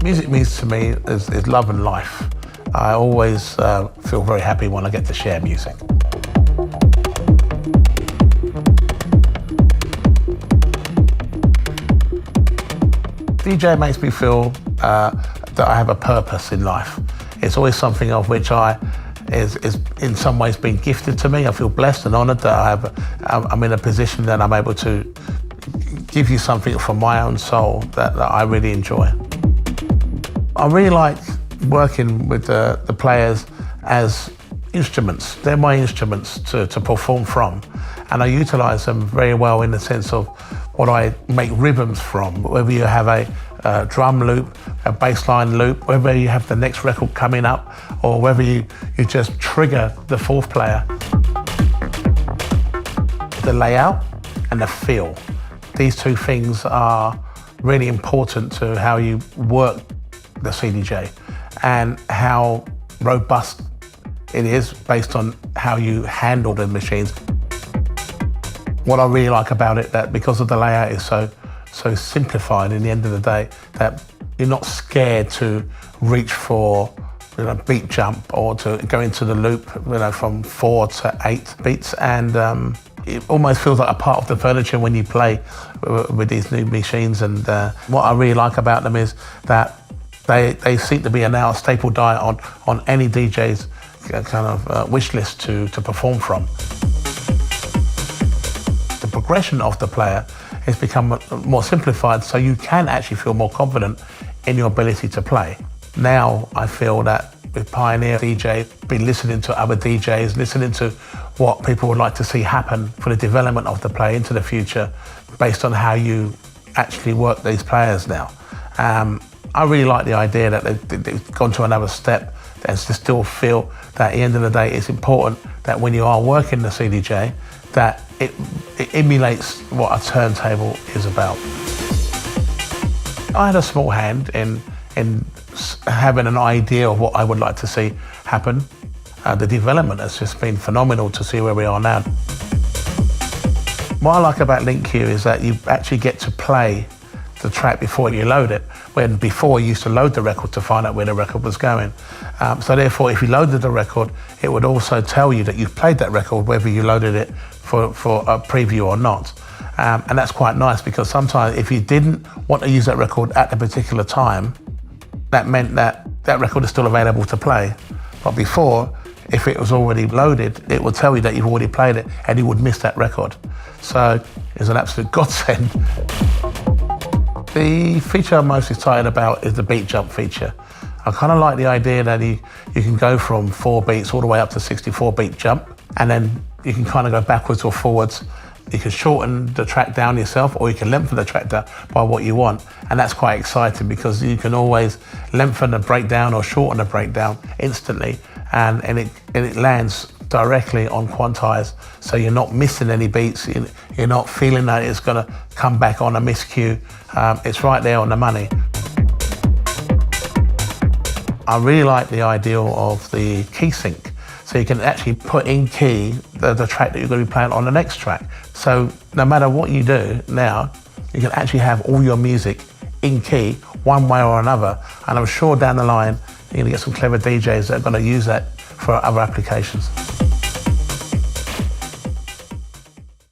Music means to me is love and life. I always feel very happy when I get to share music. DJ makes me feel that I have a purpose in life. It's always something of which is in some ways been gifted to me. I feel blessed and honoured that I'm in a position that I'm able to give you something from my own soul that I really enjoy. I really like working with the players as instruments. They're my instruments to perform from, and I utilise them very well in the sense of what I make rhythms from, whether you have a drum loop, a bass line loop, whether you have the next record coming up, or whether you just trigger the fourth player. The layout and the feel. These two things are really important to how you work the CDJ and how robust it is based on how you handle the machines. What I really like about it, that because of the layout is so simplified in the end of the day, that you're not scared to reach for beat jump or to go into the loop from 4 to 8 beats, and it almost feels like a part of the furniture when you play with these new machines. And what I really like about them is that they seem to be now a staple diet on any DJ's kind of wish list to perform from. The progression of the player has become more simplified, so you can actually feel more confident in your ability to play. Now I feel that with Pioneer DJ, been listening to other DJs, listening to what people would like to see happen for the development of the play into the future based on how you actually work these players now. I really like the idea that they've gone to another step and to still feel that at the end of the day it's important that when you are working the CDJ that it emulates what a turntable is about. I had a small hand in having an idea of what I would like to see happen. The development has just been phenomenal to see where we are now. What I like about LinkQ is that you actually get to play the track before you load it, when before you used to load the record to find out where the record was going. So therefore, if you loaded the record, it would also tell you that you've played that record, whether you loaded it for a preview or not. And that's quite nice, because sometimes if you didn't want to use that record at a particular time, that meant that that record is still available to play. But before, if it was already loaded, it would tell you that you've already played it and you would miss that record. So it's an absolute godsend. The feature I'm most excited about is the beat jump feature. I kind of like the idea that you can go from 4 beats all the way up to 64 beat jump, and then you can kind of go backwards or forwards. You can shorten the track down yourself, or you can lengthen the track down by what you want. And that's quite exciting, because you can always lengthen the breakdown or shorten the breakdown instantly, and it lands directly on quantize, so you're not missing any beats. You're not feeling that it's going to come back on a miscue. It's right there on the money. I really like the idea of the key sync, so you can actually put in key the track that you're going to be playing on the next track. So no matter what you do now, you can actually have all your music in key one way or another, and I'm sure down the line you're going to get some clever DJs that are going to use that for other applications.